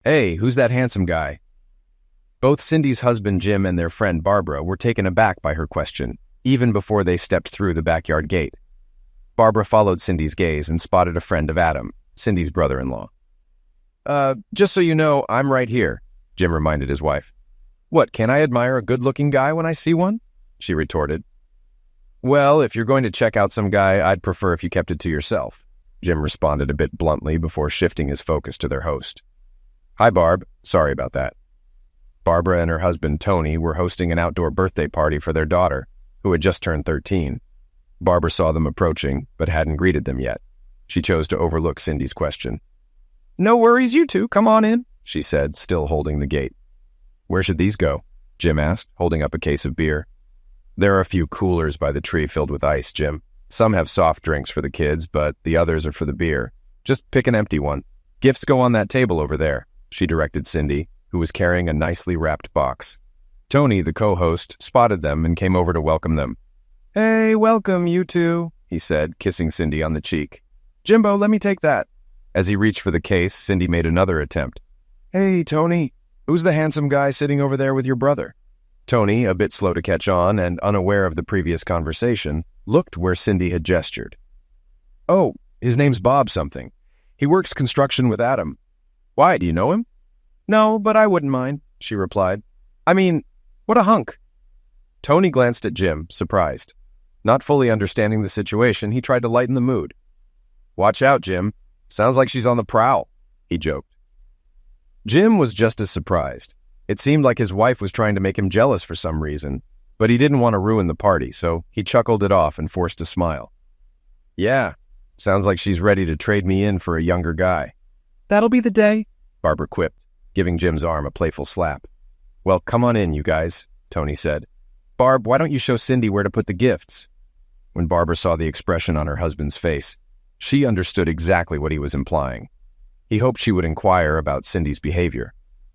Hey, who's that handsome guy? Both Cindy's husband Jim and their friend Barbara were taken aback by her question, even before they stepped through the backyard gate. Barbara followed Cindy's gaze and spotted a friend of Adam, Cindy's brother-in-law. Just so you know, I'm right here, Jim reminded his wife. What, can't I admire a good-looking guy when I see one? She retorted. Well, if you're going to check out some guy, I'd prefer if you kept it to yourself, Jim responded a bit bluntly before shifting his focus to their host. Hi, Barb. Sorry about that. Barbara and her husband, Tony, were hosting an outdoor birthday party for their daughter, who had just turned 13. Barbara saw them approaching, but hadn't greeted them yet. She chose to overlook Cindy's question. No worries, you two. Come on in, she said, still holding the gate. Where should these go? Jim asked, holding up a case of beer. There are a few coolers by the tree filled with ice, Jim. Some have soft drinks for the kids, but the others are for the beer. Just pick an empty one. Gifts go on that table over there, she directed Cindy, who was carrying a nicely wrapped box. Tony, the co-host, spotted them and came over to welcome them. Hey, welcome, you two, he said, kissing Cindy on the cheek. Jimbo, let me take that. As he reached for the case, Cindy made another attempt. Hey, Tony, who's the handsome guy sitting over there with your brother? Tony, a bit slow to catch on and unaware of the previous conversation, looked where Cindy had gestured. Oh, his name's Bob something. He works construction with Adam. Why, do you know him? No, but I wouldn't mind, she replied. I mean, what a hunk. Tony glanced at Jim, surprised. Not fully understanding the situation, he tried to lighten the mood. Watch out, Jim. Sounds like she's on the prowl, he joked. Jim was just as surprised. It seemed like his wife was trying to make him jealous for some reason, but he didn't want to ruin the party, so he chuckled it off and forced a smile. Yeah, sounds like she's ready to trade me in for a younger guy. That'll be the day, Barbara quipped, giving Jim's arm a playful slap. Well, come on in, you guys, Tony said. Barb, why don't you show Cindy where to put the gifts? When Barbara saw the expression on her husband's face, she understood exactly what he was implying. He hoped she would inquire about Cindy's behavior.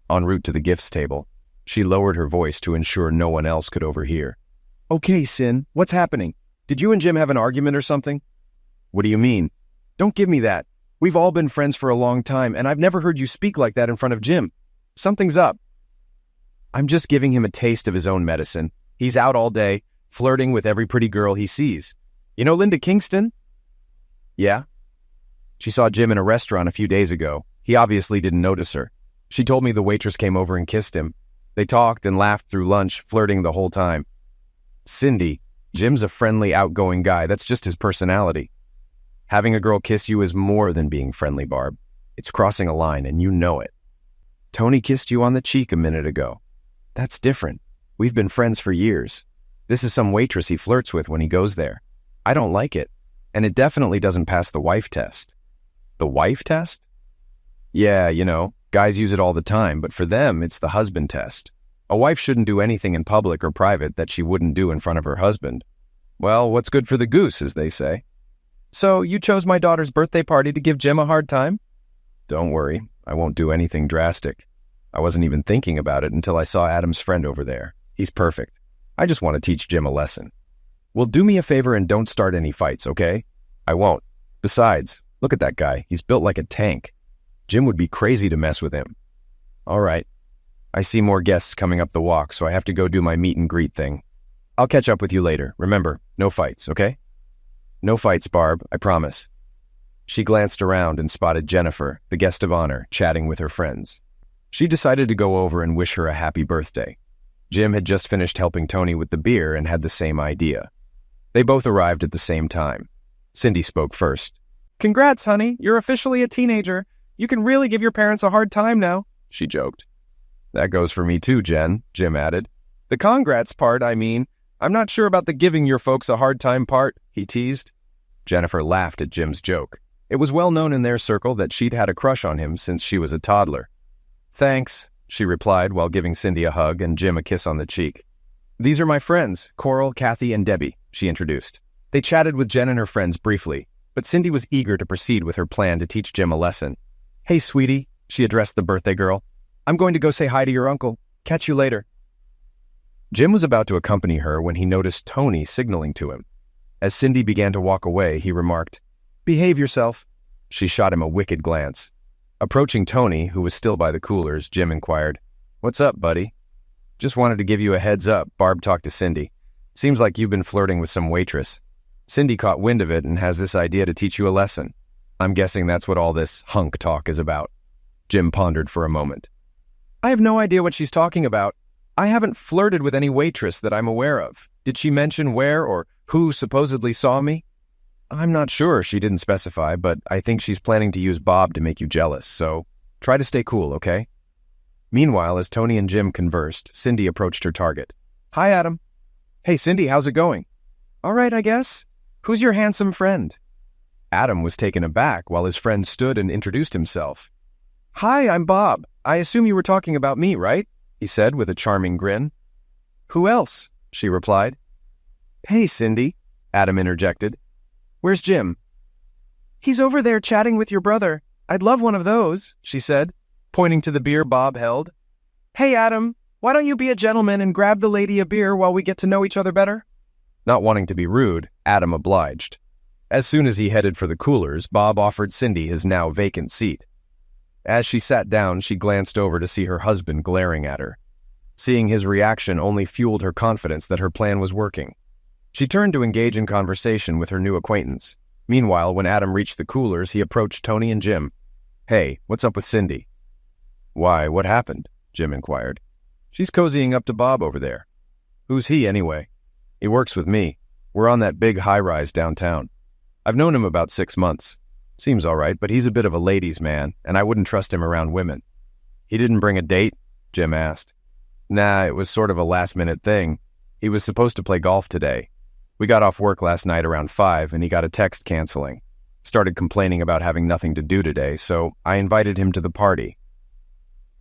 En route to the gifts table, she lowered her voice to ensure no one else could overhear. Okay, Cin, what's happening? Did you and Jim have an argument or something? What do you mean? Don't give me that. We've all been friends for a long time, and I've never heard you speak like that in front of Jim. Something's up. I'm just giving him a taste of his own medicine. He's out all day, flirting with every pretty girl he sees. You know Linda Kingston? Yeah. She saw Jim in a restaurant a few days ago. He obviously didn't notice her. She told me the waitress came over and kissed him. They talked and laughed through lunch, flirting the whole time. Cindy, Jim's a friendly, outgoing guy. That's just his personality. Having a girl kiss you is more than being friendly, Barb. It's crossing a line, and you know it. Tony kissed you on the cheek a minute ago. That's different. We've been friends for years. This is some waitress he flirts with when he goes there. I don't like it, and it definitely doesn't pass the wife test. The wife test? Yeah, you know, guys use it all the time, but for them, it's the husband test. A wife shouldn't do anything in public or private that she wouldn't do in front of her husband. Well, what's good for the goose, as they say. So, you chose my daughter's birthday party to give Jim a hard time? Don't worry, I won't do anything drastic. I wasn't even thinking about it until I saw Adam's friend over there. He's perfect. I just want to teach Jim a lesson. Well, do me a favor and don't start any fights, okay? I won't. Besides, look at that guy. He's built like a tank. Jim would be crazy to mess with him. All right. I see more guests coming up the walk, so I have to go do my meet and greet thing. I'll catch up with you later. Remember, no fights, okay? No fights, Barb, I promise. She glanced around and spotted Jennifer, the guest of honor, chatting with her friends. She decided to go over and wish her a happy birthday. Jim had just finished helping Tony with the beer and had the same idea. They both arrived at the same time. Cindy spoke first. Congrats, honey. You're officially a teenager. You can really give your parents a hard time now, she joked. That goes for me too, Jen, Jim added. The congrats part, I mean. I'm not sure about the giving your folks a hard time part, he teased. Jennifer laughed at Jim's joke. It was well known in their circle that she'd had a crush on him since she was a toddler. Thanks, she replied while giving Cindy a hug and Jim a kiss on the cheek. These are my friends, Coral, Kathy, and Debbie, she introduced. They chatted with Jen and her friends briefly, but Cindy was eager to proceed with her plan to teach Jim a lesson. Hey, sweetie, she addressed the birthday girl. I'm going to go say hi to your uncle. Catch you later. Jim was about to accompany her when he noticed Tony signaling to him. As Cindy began to walk away, he remarked, Behave yourself. She shot him a wicked glance. Approaching Tony, who was still by the coolers, Jim inquired, "What's up, buddy?" "Just wanted to give you a heads up," Barb talked to Cindy. "Seems like you've been flirting with some waitress. Cindy caught wind of it and has this idea to teach you a lesson. I'm guessing that's what all this hunk talk is about." Jim pondered for a moment. "I have no idea what she's talking about. I haven't flirted with any waitress that I'm aware of. Did she mention where or who supposedly saw me?" "I'm not sure. She didn't specify, but I think she's planning to use Bob to make you jealous, so try to stay cool, okay?" Meanwhile, as Tony and Jim conversed, Cindy approached her target. "Hi, Adam." "Hey, Cindy, how's it going?" "All right, I guess. Who's your handsome friend?" Adam was taken aback while his friend stood and introduced himself. "Hi, I'm Bob. I assume you were talking about me, right?" he said with a charming grin. "Who else?" she replied. "Hey, Cindy," Adam interjected. "Where's Jim?" "He's over there chatting with your brother. I'd love one of those," she said, pointing to the beer Bob held. "Hey, Adam, why don't you be a gentleman and grab the lady a beer while we get to know each other better?" Not wanting to be rude, Adam obliged. As soon as he headed for the coolers, Bob offered Cindy his now vacant seat. As she sat down, she glanced over to see her husband glaring at her. Seeing his reaction only fueled her confidence that her plan was working. She turned to engage in conversation with her new acquaintance. Meanwhile, when Adam reached the coolers, he approached Tony and Jim. "Hey, what's up with Cindy?" "Why, what happened?" Jim inquired. "She's cozying up to Bob over there." "Who's he, anyway?" "He works with me. We're on that big high-rise downtown. I've known him about 6 months. Seems all right, but he's a bit of a ladies' man, and I wouldn't trust him around women." "He didn't bring a date?" Jim asked. "Nah, it was sort of a last-minute thing. He was supposed to play golf today. We got off work last night around 5, and he got a text canceling. Started complaining about having nothing to do today, so I invited him to the party."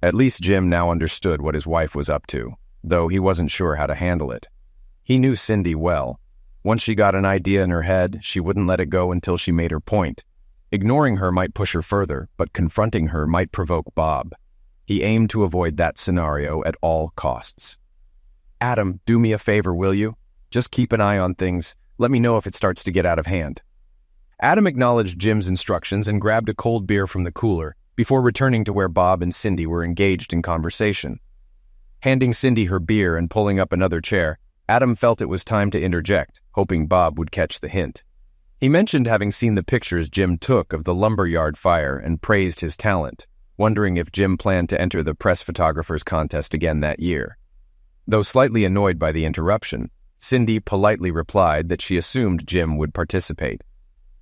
At least Jim now understood what his wife was up to, though he wasn't sure how to handle it. He knew Cindy well. Once she got an idea in her head, she wouldn't let it go until she made her point. Ignoring her might push her further, but confronting her might provoke Bob. He aimed to avoid that scenario at all costs. "Adam, do me a favor, will you? Just keep an eye on things. Let me know if it starts to get out of hand." Adam acknowledged Jim's instructions and grabbed a cold beer from the cooler before returning to where Bob and Cindy were engaged in conversation. Handing Cindy her beer and pulling up another chair, Adam felt it was time to interject, hoping Bob would catch the hint. He mentioned having seen the pictures Jim took of the lumberyard fire and praised his talent, wondering if Jim planned to enter the press photographers contest again that year. Though slightly annoyed by the interruption, Cindy politely replied that she assumed Jim would participate.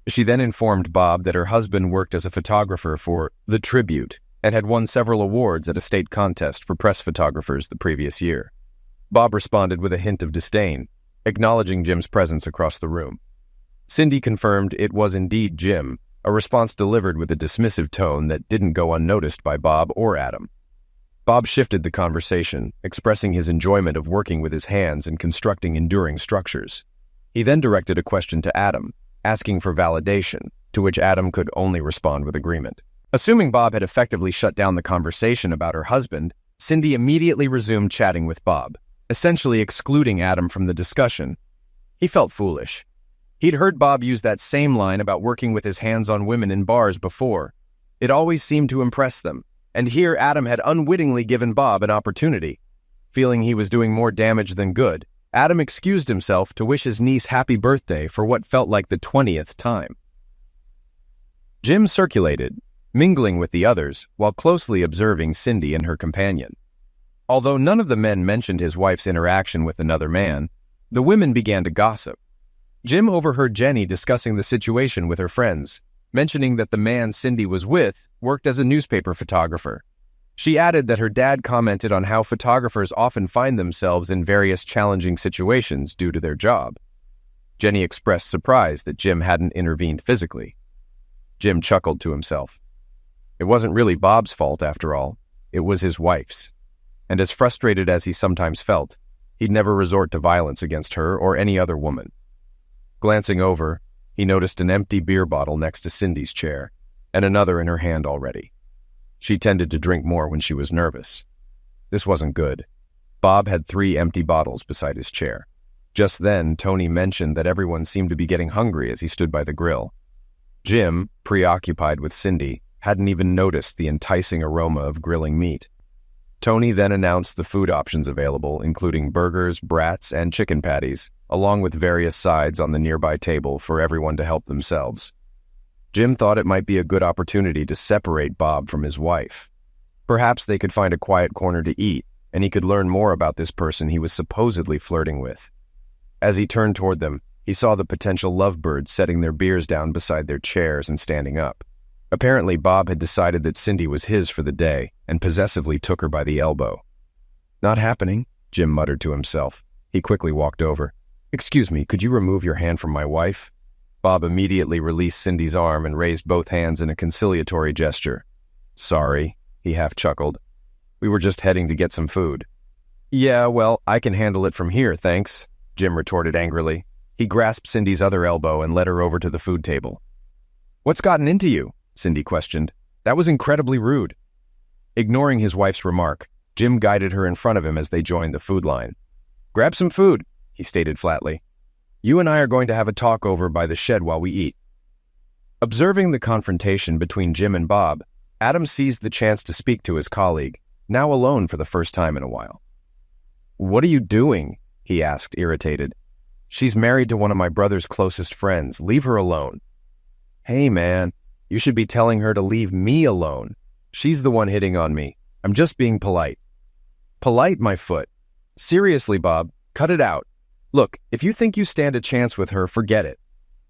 She then informed Bob that her husband worked as a photographer for The Tribute and had won several awards at a state contest for press photographers the previous year. Bob responded with a hint of disdain, acknowledging Jim's presence across the room. Cindy confirmed it was indeed Jim, a response delivered with a dismissive tone that didn't go unnoticed by Bob or Adam. Bob shifted the conversation, expressing his enjoyment of working with his hands and constructing enduring structures. He then directed a question to Adam, asking for validation, to which Adam could only respond with agreement. Assuming Bob had effectively shut down the conversation about her husband, Cindy immediately resumed chatting with Bob, essentially excluding Adam from the discussion. He felt foolish. He'd heard Bob use that same line about working with his hands on women in bars before. It always seemed to impress them, and here Adam had unwittingly given Bob an opportunity. Feeling he was doing more damage than good, Adam excused himself to wish his niece happy birthday for what felt like the 20th time. Jim circulated, mingling with the others while closely observing Cindy and her companion. Although none of the men mentioned his wife's interaction with another man, the women began to gossip. Jim overheard Jenny discussing the situation with her friends, mentioning that the man Cindy was with worked as a newspaper photographer. She added that her dad commented on how photographers often find themselves in various challenging situations due to their job. Jenny expressed surprise that Jim hadn't intervened physically. Jim chuckled to himself. It wasn't really Bob's fault, after all. It was his wife's. And as frustrated as he sometimes felt, he'd never resort to violence against her or any other woman. Glancing over, he noticed an empty beer bottle next to Cindy's chair, and another in her hand already. She tended to drink more when she was nervous. This wasn't good. Bob had 3 empty bottles beside his chair. Just then, Tony mentioned that everyone seemed to be getting hungry as he stood by the grill. Jim, preoccupied with Cindy, hadn't even noticed the enticing aroma of grilling meat. Tony then announced the food options available, including burgers, brats, and chicken patties, along with various sides on the nearby table for everyone to help themselves. Jim thought it might be a good opportunity to separate Bob from his wife. Perhaps they could find a quiet corner to eat, and he could learn more about this person he was supposedly flirting with. As he turned toward them, he saw the potential lovebirds setting their beers down beside their chairs and standing up. Apparently, Bob had decided that Cindy was his for the day and possessively took her by the elbow. "Not happening," Jim muttered to himself. He quickly walked over. "Excuse me, could you remove your hand from my wife?" Bob immediately released Cindy's arm and raised both hands in a conciliatory gesture. "Sorry," he half chuckled. "We were just heading to get some food." "Yeah, well, I can handle it from here, thanks," Jim retorted angrily. He grasped Cindy's other elbow and led her over to the food table. "What's gotten into you?" Cindy questioned. "That was incredibly rude." Ignoring his wife's remark, Jim guided her in front of him as they joined the food line. "Grab some food," he stated flatly. "You and I are going to have a talk over by the shed while we eat." Observing the confrontation between Jim and Bob, Adam seized the chance to speak to his colleague, now alone for the first time in a while. "What are you doing?" he asked, irritated. "She's married to one of my brother's closest friends. Leave her alone." "Hey, man, you should be telling her to leave me alone. She's the one hitting on me. I'm just being polite." "Polite, my foot. Seriously, Bob, cut it out. Look, if you think you stand a chance with her, forget it.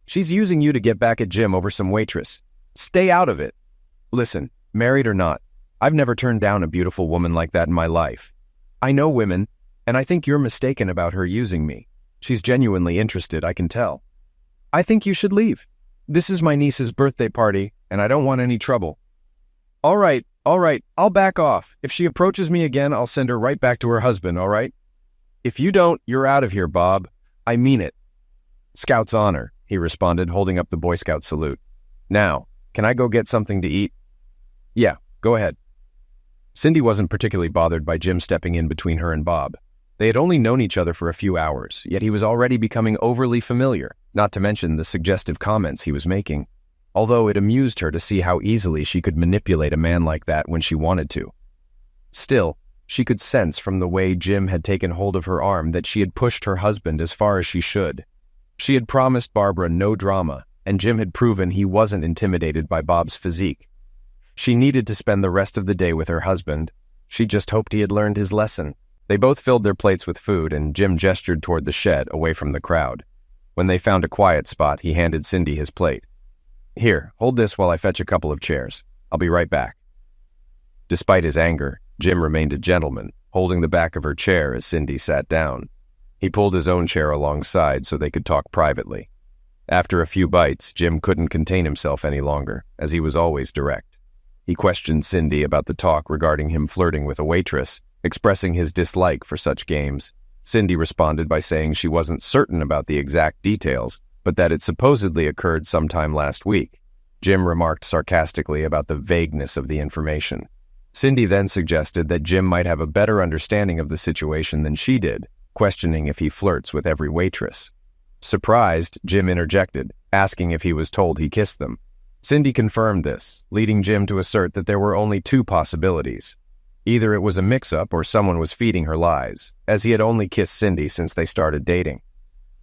She's using you to get back at Jim over some waitress. Stay out of it. Listen, married or not, I've never turned down a beautiful woman like that in my life. I know women, and I think you're mistaken about her using me. She's genuinely interested, I can tell. I think you should leave. This is my niece's birthday party, and I don't want any trouble." All right, I'll back off. If she approaches me again, I'll send her right back to her husband, all right? If you don't, you're out of here, Bob. I mean it." "Scout's honor," he responded, holding up the Boy Scout salute. "Now, can I go get something to eat?" "Yeah, go ahead." Cindy wasn't particularly bothered by Jim stepping in between her and Bob. They had only known each other for a few hours, yet he was already becoming overly familiar, not to mention the suggestive comments he was making, although it amused her to see how easily she could manipulate a man like that when she wanted to. Still, she could sense from the way Jim had taken hold of her arm that she had pushed her husband as far as she should. She had promised Barbara no drama, and Jim had proven he wasn't intimidated by Bob's physique. She needed to spend the rest of the day with her husband. She just hoped he had learned his lesson. They both filled their plates with food, and Jim gestured toward the shed, away from the crowd. When they found a quiet spot, he handed Cindy his plate. "Here, hold this while I fetch a couple of chairs. I'll be right back." Despite his anger, Jim remained a gentleman, holding the back of her chair as Cindy sat down. He pulled his own chair alongside so they could talk privately. After a few bites, Jim couldn't contain himself any longer, as he was always direct. He questioned Cindy about the talk regarding him flirting with a waitress, expressing his dislike for such games. Cindy responded by saying she wasn't certain about the exact details, but that it supposedly occurred sometime last week. Jim remarked sarcastically about the vagueness of the information. Cindy then suggested that Jim might have a better understanding of the situation than she did, questioning if he flirts with every waitress. Surprised, Jim interjected, asking if he was told he kissed them. Cindy confirmed this, leading Jim to assert that there were only two possibilities. Either it was a mix-up or someone was feeding her lies, as he had only kissed Cindy since they started dating.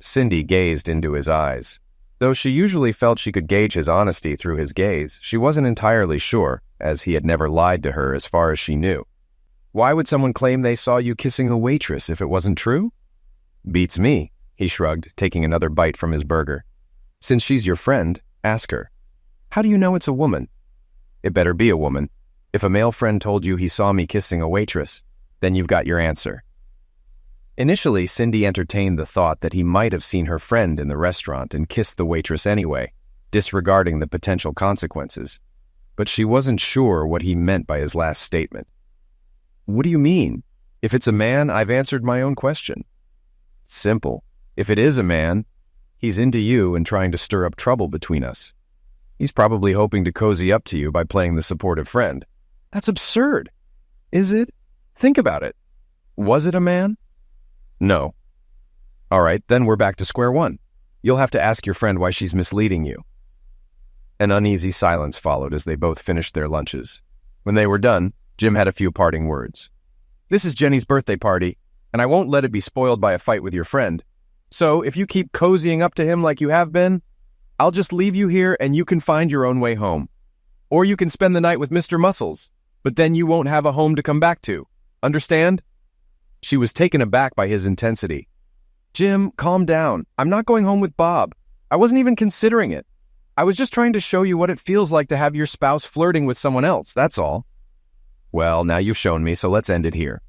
Cindy gazed into his eyes. Though she usually felt she could gauge his honesty through his gaze, she wasn't entirely sure, as he had never lied to her as far as she knew. "Why would someone claim they saw you kissing a waitress if it wasn't true?" "Beats me," he shrugged, taking another bite from his burger. "Since she's your friend, ask her." "How do you know it's a woman?" "It better be a woman. If a male friend told you he saw me kissing a waitress, then you've got your answer." Initially, Cindy entertained the thought that he might have seen her friend in the restaurant and kissed the waitress anyway, disregarding the potential consequences. But she wasn't sure what he meant by his last statement. "What do you mean? If it's a man, I've answered my own question." "Simple. If it is a man, he's into you and trying to stir up trouble between us. He's probably hoping to cozy up to you by playing the supportive friend." "That's absurd." "Is it? Think about it. Was it a man?" "No." "All right, then we're back to square one. You'll have to ask your friend why she's misleading you." An uneasy silence followed as they both finished their lunches. When they were done, Jim had a few parting words. "This is Jenny's birthday party, and I won't let it be spoiled by a fight with your friend. So if you keep cozying up to him like you have been, I'll just leave you here and you can find your own way home. Or you can spend the night with Mr. Muscles, but then you won't have a home to come back to. Understand?" She was taken aback by his intensity. "Jim, calm down. I'm not going home with Bob. I wasn't even considering it. I was just trying to show you what it feels like to have your spouse flirting with someone else, that's all." "Well, now you've shown me, so let's end it here."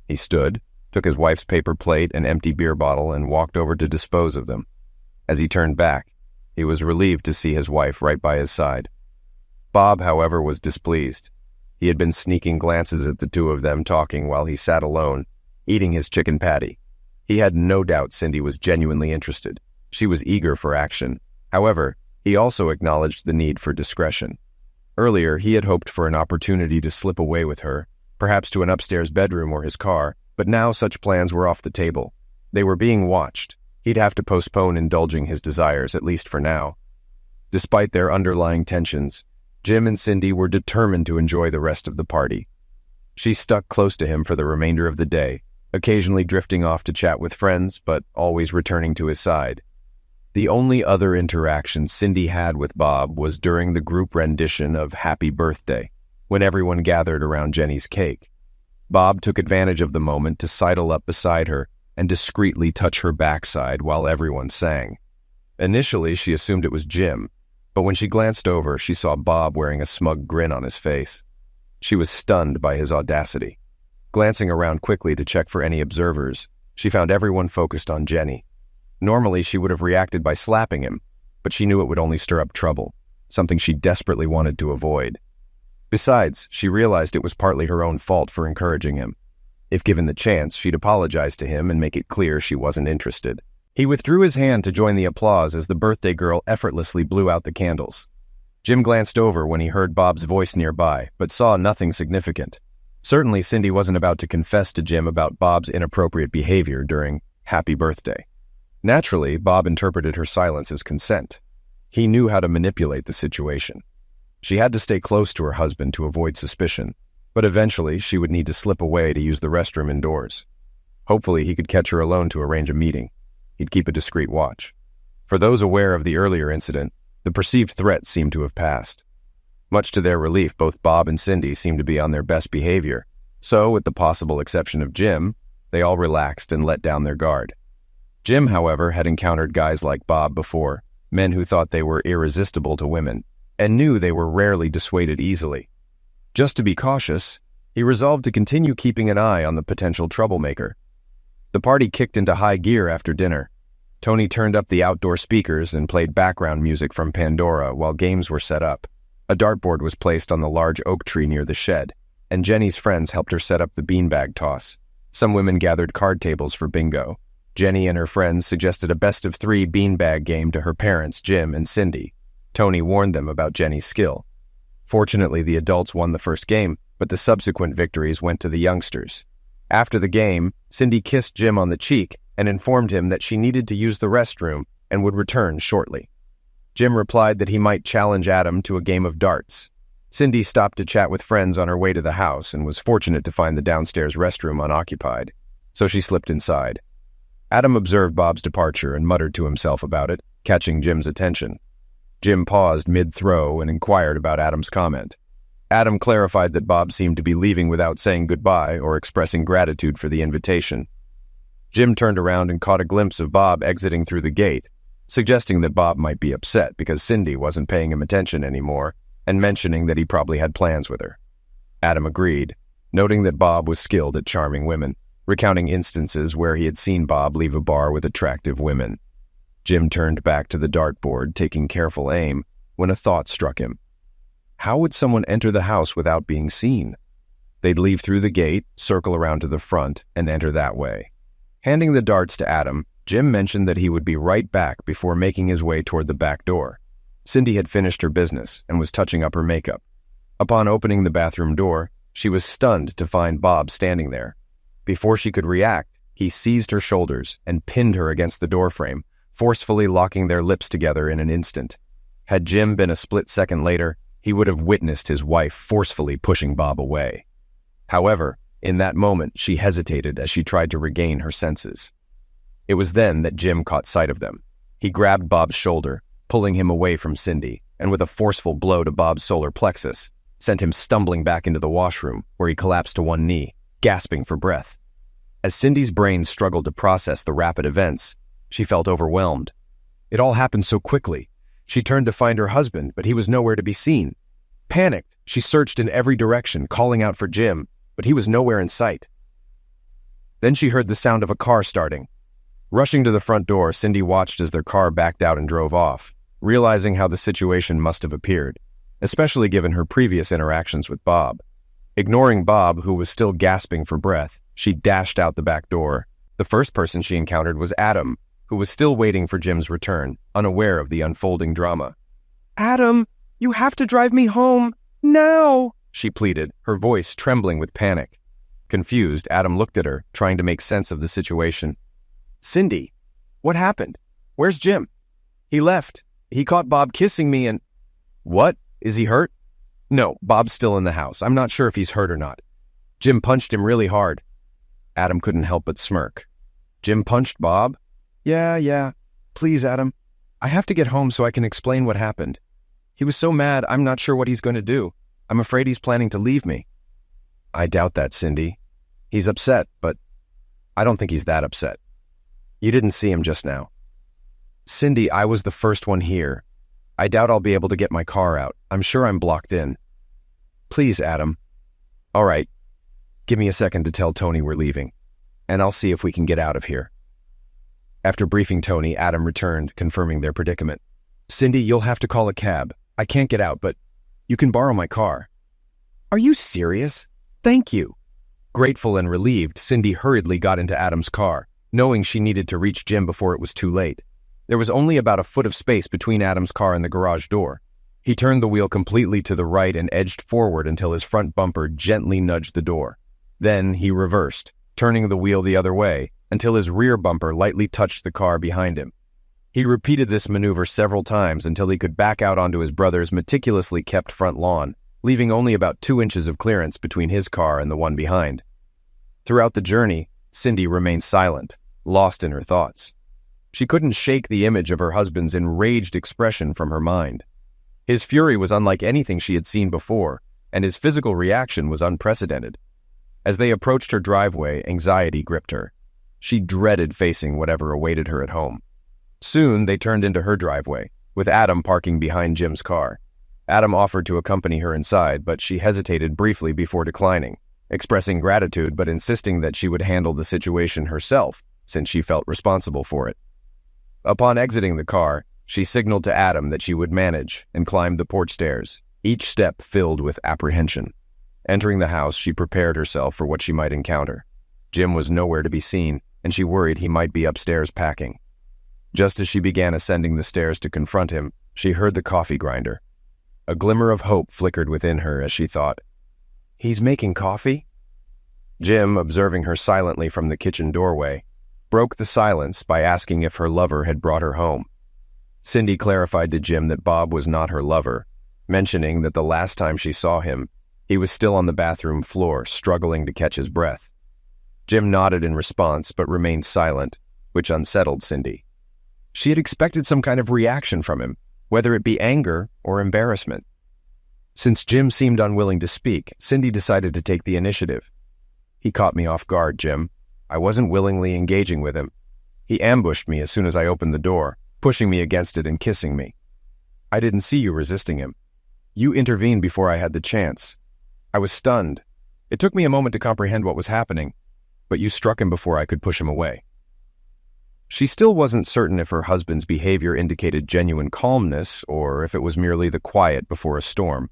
He stood, took his wife's paper plate and empty beer bottle, and walked over to dispose of them. As he turned back, he was relieved to see his wife right by his side. Bob, however, was displeased. He had been sneaking glances at the two of them talking while he sat alone, eating his chicken patty. He had no doubt Cindy was genuinely interested. She was eager for action. However, he also acknowledged the need for discretion. Earlier, he had hoped for an opportunity to slip away with her, perhaps to an upstairs bedroom or his car, but now such plans were off the table. They were being watched. He'd have to postpone indulging his desires, at least for now. Despite their underlying tensions, Jim and Cindy were determined to enjoy the rest of the party. She stuck close to him for the remainder of the day, occasionally drifting off to chat with friends, but always returning to his side. The only other interaction Cindy had with Bob was during the group rendition of Happy Birthday, when everyone gathered around Jenny's cake. Bob took advantage of the moment to sidle up beside her and discreetly touch her backside while everyone sang. Initially, she assumed it was Jim, but when she glanced over, she saw Bob wearing a smug grin on his face. She was stunned by his audacity. Glancing around quickly to check for any observers, she found everyone focused on Jenny. Normally, she would have reacted by slapping him, but she knew it would only stir up trouble, something she desperately wanted to avoid. Besides, she realized it was partly her own fault for encouraging him. If given the chance, she'd apologize to him and make it clear she wasn't interested. He withdrew his hand to join the applause as the birthday girl effortlessly blew out the candles. Jim glanced over when he heard Bob's voice nearby, but saw nothing significant. Certainly, Cindy wasn't about to confess to Jim about Bob's inappropriate behavior during Happy Birthday. Naturally, Bob interpreted her silence as consent. He knew how to manipulate the situation. She had to stay close to her husband to avoid suspicion, but eventually she would need to slip away to use the restroom indoors. Hopefully, he could catch her alone to arrange a meeting. He'd keep a discreet watch. For those aware of the earlier incident, the perceived threat seemed to have passed. Much to their relief, both Bob and Cindy seemed to be on their best behavior, so, with the possible exception of Jim, they all relaxed and let down their guard. Jim, however, had encountered guys like Bob before, men who thought they were irresistible to women, and knew they were rarely dissuaded easily. Just to be cautious, he resolved to continue keeping an eye on the potential troublemaker. The party kicked into high gear after dinner. Tony turned up the outdoor speakers and played background music from Pandora while games were set up. A dartboard was placed on the large oak tree near the shed, and Jenny's friends helped her set up the beanbag toss. Some women gathered card tables for bingo. Jenny and her friends suggested a best-of-3 beanbag game to her parents, Jim and Cindy. Tony warned them about Jenny's skill. Fortunately, the adults won the first game, but the subsequent victories went to the youngsters. After the game, Cindy kissed Jim on the cheek and informed him that she needed to use the restroom and would return shortly. Jim replied that he might challenge Adam to a game of darts. Cindy stopped to chat with friends on her way to the house and was fortunate to find the downstairs restroom unoccupied, so she slipped inside. Adam observed Bob's departure and muttered to himself about it, catching Jim's attention. Jim paused mid-throw and inquired about Adam's comment. Adam clarified that Bob seemed to be leaving without saying goodbye or expressing gratitude for the invitation. Jim turned around and caught a glimpse of Bob exiting through the gate, suggesting that Bob might be upset because Cindy wasn't paying him attention anymore and mentioning that he probably had plans with her. Adam agreed, noting that Bob was skilled at charming women, recounting instances where he had seen Bob leave a bar with attractive women. Jim turned back to the dartboard, taking careful aim, when a thought struck him. How would someone enter the house without being seen? They'd leave through the gate, circle around to the front, and enter that way. Handing the darts to Adam, Jim mentioned that he would be right back before making his way toward the back door. Cindy had finished her business and was touching up her makeup. Upon opening the bathroom door, she was stunned to find Bob standing there. Before she could react, he seized her shoulders and pinned her against the doorframe, forcefully locking their lips together in an instant. Had Jim been a split second later, he would have witnessed his wife forcefully pushing Bob away. However, in that moment, she hesitated as she tried to regain her senses. It was then that Jim caught sight of them. He grabbed Bob's shoulder, pulling him away from Cindy, and with a forceful blow to Bob's solar plexus, sent him stumbling back into the washroom, where he collapsed to one knee, gasping for breath. As Cindy's brain struggled to process the rapid events, she felt overwhelmed. It all happened so quickly. She turned to find her husband, but he was nowhere to be seen. Panicked, she searched in every direction, calling out for Jim, but he was nowhere in sight. Then she heard the sound of a car starting. Rushing to the front door, Cindy watched as their car backed out and drove off, realizing how the situation must have appeared, especially given her previous interactions with Bob. Ignoring Bob, who was still gasping for breath, she dashed out the back door. The first person she encountered was Adam, who was still waiting for Jim's return, unaware of the unfolding drama. "Adam, you have to drive me home, now!" she pleaded, her voice trembling with panic. Confused, Adam looked at her, trying to make sense of the situation. "Cindy, what happened? Where's Jim? He left. He caught Bob kissing me and—" "What? Is he hurt?" "No, Bob's still in the house. I'm not sure if he's hurt or not. Jim punched him really hard." Adam couldn't help but smirk. "Jim punched Bob?" Yeah. Please, Adam. I have to get home so I can explain what happened. He was so mad, I'm not sure what he's going to do. I'm afraid he's planning to leave me." "I doubt that, Cindy. He's upset, but I don't think he's that upset. You didn't see him just now." "Cindy, I was the first one here. I doubt I'll be able to get my car out. I'm sure I'm blocked in." "Please, Adam." "All right. Give me a second to tell Tony we're leaving, and I'll see if we can get out of here." After briefing Tony, Adam returned, confirming their predicament. "Cindy, you'll have to call a cab. I can't get out, but you can borrow my car." "Are you serious? Thank you." Grateful and relieved, Cindy hurriedly got into Adam's car, knowing she needed to reach Jim before it was too late. There was only about a foot of space between Adam's car and the garage door. He turned the wheel completely to the right and edged forward until his front bumper gently nudged the door. Then he reversed, turning the wheel the other way until his rear bumper lightly touched the car behind him. He repeated this maneuver several times until he could back out onto his brother's meticulously kept front lawn, leaving only about 2 inches of clearance between his car and the one behind. Throughout the journey, Cindy remained silent, lost in her thoughts. She couldn't shake the image of her husband's enraged expression from her mind. His fury was unlike anything she had seen before, and his physical reaction was unprecedented. As they approached her driveway, anxiety gripped her. She dreaded facing whatever awaited her at home. Soon, they turned into her driveway, with Adam parking behind Jim's car. Adam offered to accompany her inside, but she hesitated briefly before declining, expressing gratitude but insisting that she would handle the situation herself, since she felt responsible for it. Upon exiting the car, she signaled to Adam that she would manage and climbed the porch stairs, each step filled with apprehension. Entering the house, she prepared herself for what she might encounter. Jim was nowhere to be seen, and she worried he might be upstairs packing. Just as she began ascending the stairs to confront him, she heard the coffee grinder. A glimmer of hope flickered within her as she thought, "He's making coffee?" Jim, observing her silently from the kitchen doorway, broke the silence by asking if her lover had brought her home. Cindy clarified to Jim that Bob was not her lover, mentioning that the last time she saw him, he was still on the bathroom floor, struggling to catch his breath. Jim nodded in response, but remained silent, which unsettled Cindy. She had expected some kind of reaction from him, whether it be anger or embarrassment. Since Jim seemed unwilling to speak, Cindy decided to take the initiative. "He caught me off guard, Jim. I wasn't willingly engaging with him. He ambushed me as soon as I opened the door, pushing me against it and kissing me. I didn't see you resisting him. You intervened before I had the chance. I was stunned. It took me a moment to comprehend what was happening, but you struck him before I could push him away." She still wasn't certain if her husband's behavior indicated genuine calmness or if it was merely the quiet before a storm.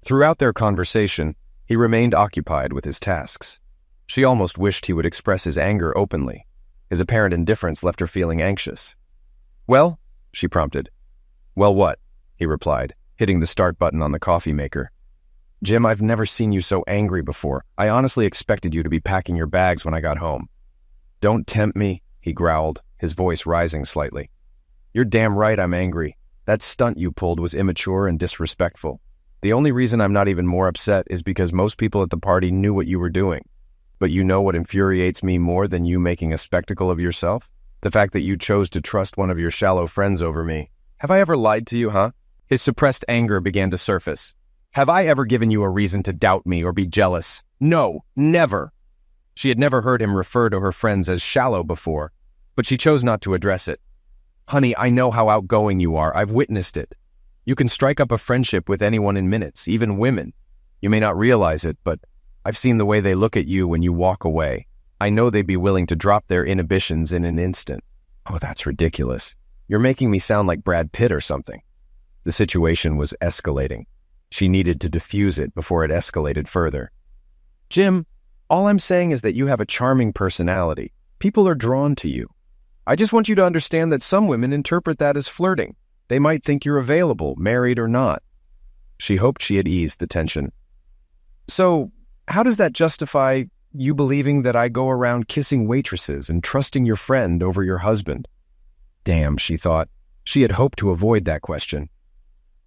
Throughout their conversation, he remained occupied with his tasks. She almost wished he would express his anger openly. His apparent indifference left her feeling anxious. "Well?" she prompted. "Well what?" he replied, hitting the start button on the coffee maker. "Jim, I've never seen you so angry before. I honestly expected you to be packing your bags when I got home." "Don't tempt me," he growled, his voice rising slightly. "You're damn right I'm angry. That stunt you pulled was immature and disrespectful. The only reason I'm not even more upset is because most people at the party knew what you were doing. But you know what infuriates me more than you making a spectacle of yourself? The fact that you chose to trust one of your shallow friends over me. Have I ever lied to you, huh? His suppressed anger began to surface. Have I ever given you a reason to doubt me or be jealous? No, never. She had never heard him refer to her friends as shallow before, but she chose not to address it. Honey, I know how outgoing you are. I've witnessed it. You can strike up a friendship with anyone in minutes, even women. You may not realize it, but I've seen the way they look at you when you walk away. I know they'd be willing to drop their inhibitions in an instant. Oh, that's ridiculous. You're making me sound like Brad Pitt or something. The situation was escalating. She needed to diffuse it before it escalated further. Jim, all I'm saying is that you have a charming personality. People are drawn to you. I just want you to understand that some women interpret that as flirting. They might think you're available, married or not. She hoped she had eased the tension. So, how does that justify you believing that I go around kissing waitresses and trusting your friend over your husband? Damn, she thought. She had hoped to avoid that question.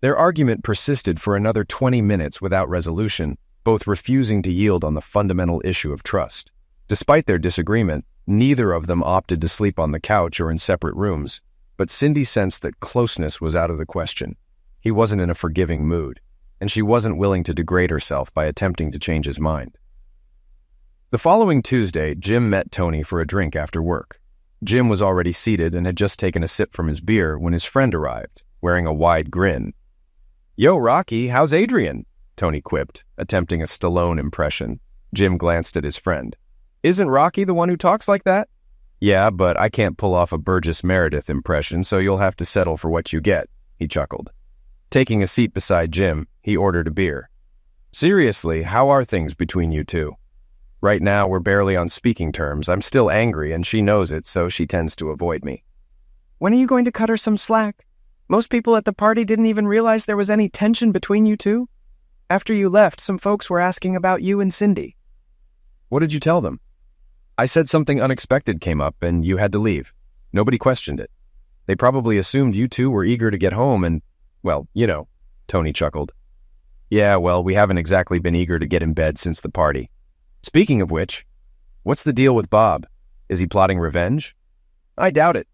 Their argument persisted for another 20 minutes without resolution, both refusing to yield on the fundamental issue of trust. Despite their disagreement, neither of them opted to sleep on the couch or in separate rooms, but Cindy sensed that closeness was out of the question. He wasn't in a forgiving mood, and she wasn't willing to degrade herself by attempting to change his mind. The following Tuesday, Jim met Tony for a drink after work. Jim was already seated and had just taken a sip from his beer when his friend arrived, wearing a wide grin. "Yo, Rocky, how's Adrian?" Tony quipped, attempting a Stallone impression. Jim glanced at his friend. "Isn't Rocky the one who talks like that?" "Yeah, but I can't pull off a Burgess Meredith impression, so you'll have to settle for what you get," he chuckled. Taking a seat beside Jim, he ordered a beer. "Seriously, how are things between you two?" "Right now, we're barely on speaking terms. I'm still angry, and she knows it, so she tends to avoid me." "When are you going to cut her some slack? Most people at the party didn't even realize there was any tension between you two. After you left, some folks were asking about you and Cindy." "What did you tell them?" "I said something unexpected came up, and you had to leave. Nobody questioned it. They probably assumed you two were eager to get home and, well, you know," Tony chuckled. "Yeah, well, we haven't exactly been eager to get in bed since the party. Speaking of which, what's the deal with Bob? Is he plotting revenge?" "I doubt it.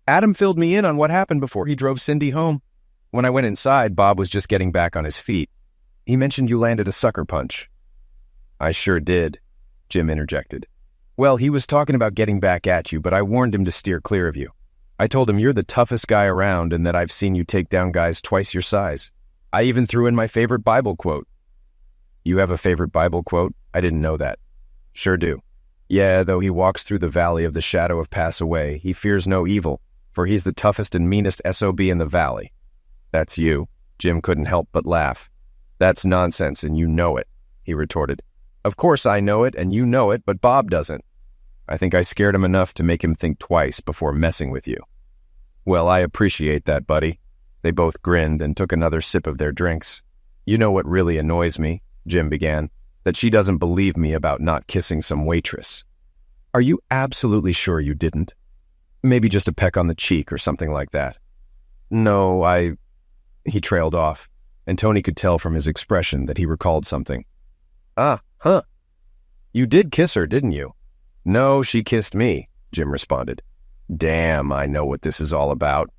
Adam filled me in on what happened before he drove Cindy home. When I went inside, Bob was just getting back on his feet. He mentioned you landed a sucker punch." "I sure did," Jim interjected. "Well, he was talking about getting back at you, but I warned him to steer clear of you. I told him you're the toughest guy around and that I've seen you take down guys twice your size. I even threw in my favorite Bible quote." "You have a favorite Bible quote? I didn't know that." "Sure do. Yeah, though he walks through the valley of the shadow of pass away, he fears no evil, for he's the toughest and meanest SOB in the valley." "That's you." Jim couldn't help but laugh. "That's nonsense, and you know it," he retorted. "Of course I know it, and you know it, but Bob doesn't. I think I scared him enough to make him think twice before messing with you." "Well, I appreciate that, buddy." They both grinned and took another sip of their drinks. "You know what really annoys me," Jim began, "that she doesn't believe me about not kissing some waitress." "Are you absolutely sure you didn't? Maybe just a peck on the cheek or something like that." "No, He trailed off, and Tony could tell from his expression that he recalled something. "Ah, huh. You did kiss her, didn't you?" "No, she kissed me," Jim responded. "Damn, I know what this is all about."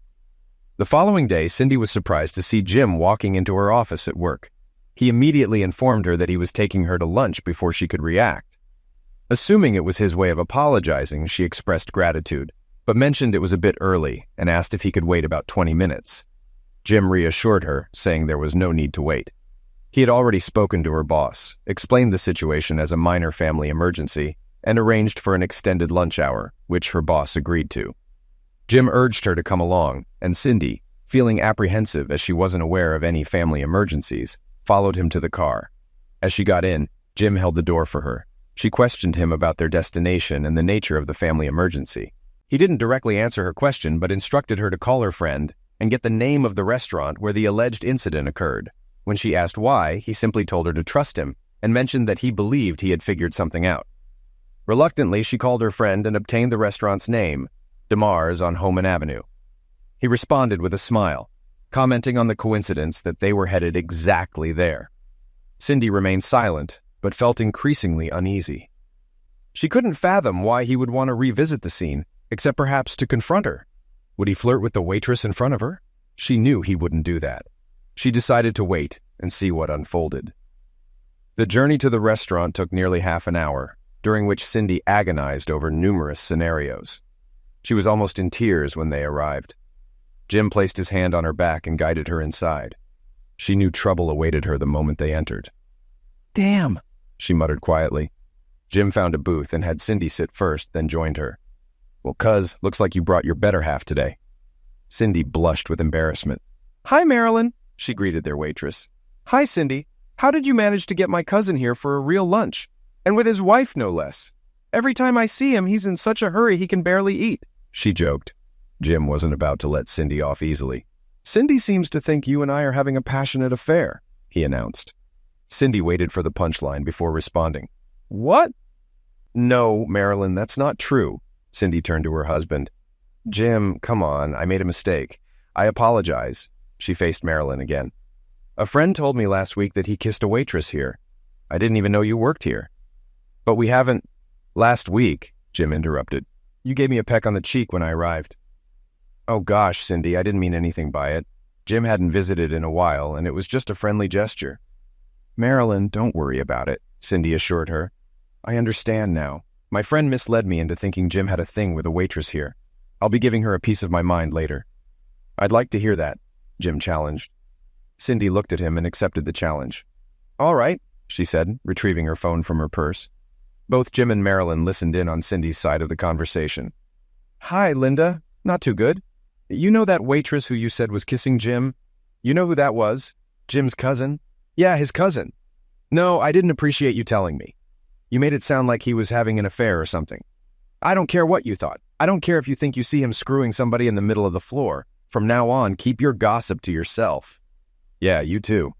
The following day, Cindy was surprised to see Jim walking into her office at work. He immediately informed her that he was taking her to lunch before she could react. Assuming it was his way of apologizing, she expressed gratitude, but mentioned it was a bit early and asked if he could wait about 20 minutes. Jim reassured her, saying there was no need to wait. He had already spoken to her boss, explained the situation as a minor family emergency, and arranged for an extended lunch hour, which her boss agreed to. Jim urged her to come along, and Cindy, feeling apprehensive as she wasn't aware of any family emergencies, followed him to the car. As she got in, Jim held the door for her. She questioned him about their destination and the nature of the family emergency. He didn't directly answer her question, but instructed her to call her friend and get the name of the restaurant where the alleged incident occurred. When she asked why, he simply told her to trust him and mentioned that he believed he had figured something out. Reluctantly, she called her friend and obtained the restaurant's name, DeMars on Homan Avenue. He responded with a smile. commenting on the coincidence that they were headed exactly there. Cindy remained silent, but felt increasingly uneasy. She couldn't fathom why he would want to revisit the scene, except perhaps to confront her. Would he flirt with the waitress in front of her? She knew he wouldn't do that. She decided to wait and see what unfolded. The journey to the restaurant took nearly half an hour, during which Cindy agonized over numerous scenarios. She was almost in tears when they arrived. Jim placed his hand on her back and guided her inside. She knew trouble awaited her the moment they entered. Damn, she muttered quietly. Jim found a booth and had Cindy sit first, then joined her. Well, cuz, looks like you brought your better half today. Cindy blushed with embarrassment. Hi, Marilyn, she greeted their waitress. Hi, Cindy. How did you manage to get my cousin here for a real lunch? And with his wife, no less. Every time I see him, he's in such a hurry he can barely eat, she joked. Jim wasn't about to let Cindy off easily. Cindy seems to think you and I are having a passionate affair, he announced. Cindy waited for the punchline before responding. What? No, Marilyn, that's not true. Cindy turned to her husband. Jim, come on, I made a mistake. I apologize. She faced Marilyn again. A friend told me last week that he kissed a waitress here. I didn't even know you worked here. But we haven't... Last week, Jim interrupted. You gave me a peck on the cheek when I arrived. Oh gosh, Cindy, I didn't mean anything by it. Jim hadn't visited in a while, and it was just a friendly gesture. Marilyn, don't worry about it, Cindy assured her. I understand now. My friend misled me into thinking Jim had a thing with a waitress here. I'll be giving her a piece of my mind later. I'd like to hear that, Jim challenged. Cindy looked at him and accepted the challenge. All right, she said, retrieving her phone from her purse. Both Jim and Marilyn listened in on Cindy's side of the conversation. Hi, Linda. Not too good. You know that waitress who you said was kissing Jim? You know who that was? Jim's cousin? Yeah, his cousin. No, I didn't appreciate you telling me. You made it sound like he was having an affair or something. I don't care what you thought. I don't care if you think you see him screwing somebody in the middle of the floor. From now on, keep your gossip to yourself. Yeah, you too.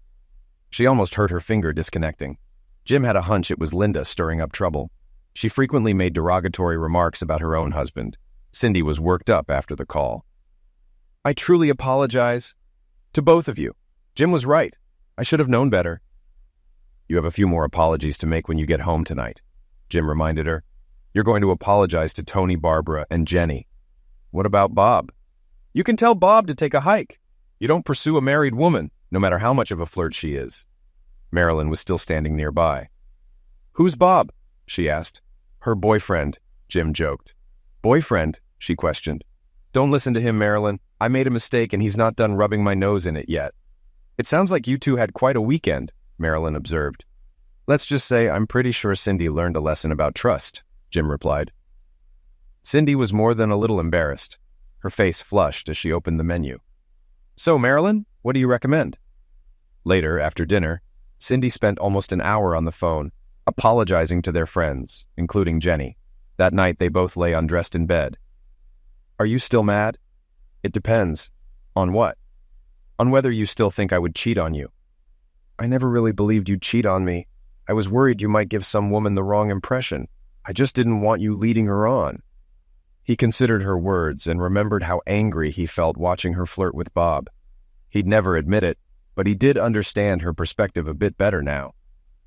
She almost hurt her finger disconnecting. Jim had a hunch it was Linda stirring up trouble. She frequently made derogatory remarks about her own husband. Cindy was worked up after the call. I truly apologize. To both of you. Jim was right. I should have known better. You have a few more apologies to make when you get home tonight, Jim reminded her. You're going to apologize to Tony, Barbara, and Jenny. What about Bob? You can tell Bob to take a hike. You don't pursue a married woman, no matter how much of a flirt she is. Marilyn was still standing nearby. Who's Bob? She asked. Her boyfriend, Jim joked. Boyfriend? She questioned. Don't listen to him, Marilyn. I made a mistake and he's not done rubbing my nose in it yet. It sounds like you two had quite a weekend, Marilyn observed. Let's just say I'm pretty sure Cindy learned a lesson about trust, Jim replied. Cindy was more than a little embarrassed. Her face flushed as she opened the menu. So, Marilyn, what do you recommend? Later, after dinner, Cindy spent almost an hour on the phone, apologizing to their friends, including Jenny. That night, they both lay undressed in bed. Are you still mad? It depends. On what? On whether you still think I would cheat on you. I never really believed you'd cheat on me. I was worried you might give some woman the wrong impression. I just didn't want you leading her on. He considered her words and remembered how angry he felt watching her flirt with Bob. He'd never admit it, but he did understand her perspective a bit better now.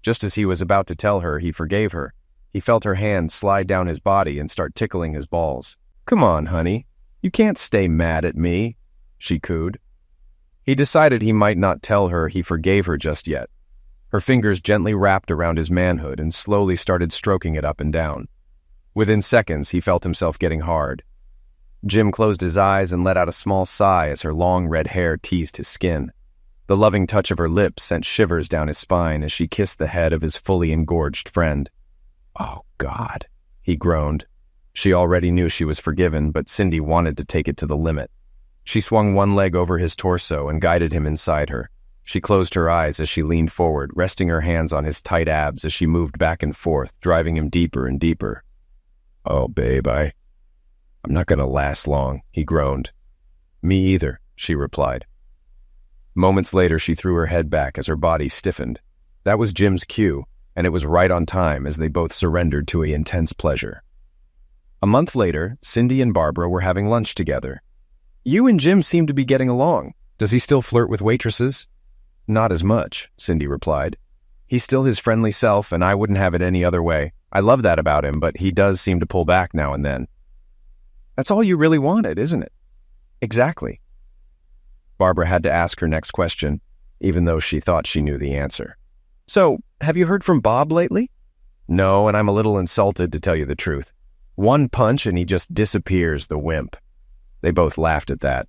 Just as he was about to tell her he forgave her, he felt her hand slide down his body and start tickling his balls. Come on, honey. You can't stay mad at me, she cooed. He decided he might not tell her he forgave her just yet. Her fingers gently wrapped around his manhood and slowly started stroking it up and down. Within seconds, he felt himself getting hard. Jim closed his eyes and let out a small sigh as her long red hair teased his skin. The loving touch of her lips sent shivers down his spine as she kissed the head of his fully engorged friend. Oh, God, he groaned. She already knew she was forgiven, but Cindy wanted to take it to the limit. She swung one leg over his torso and guided him inside her. She closed her eyes as she leaned forward, resting her hands on his tight abs as she moved back and forth, driving him deeper and deeper. Oh, babe, I'm not going to last long, he groaned. Me either, she replied. Moments later, she threw her head back as her body stiffened. That was Jim's cue, and it was right on time as they both surrendered to an intense pleasure. A month later, Cindy and Barbara were having lunch together. You and Jim seem to be getting along. Does he still flirt with waitresses? Not as much, Cindy replied. He's still his friendly self, and I wouldn't have it any other way. I love that about him, but he does seem to pull back now and then. That's all you really wanted, isn't it? Exactly. Barbara had to ask her next question, even though she thought she knew the answer. So, have you heard from Bob lately? No, and I'm a little insulted, to tell you the truth. One punch and he just disappears, the wimp. They both laughed at that.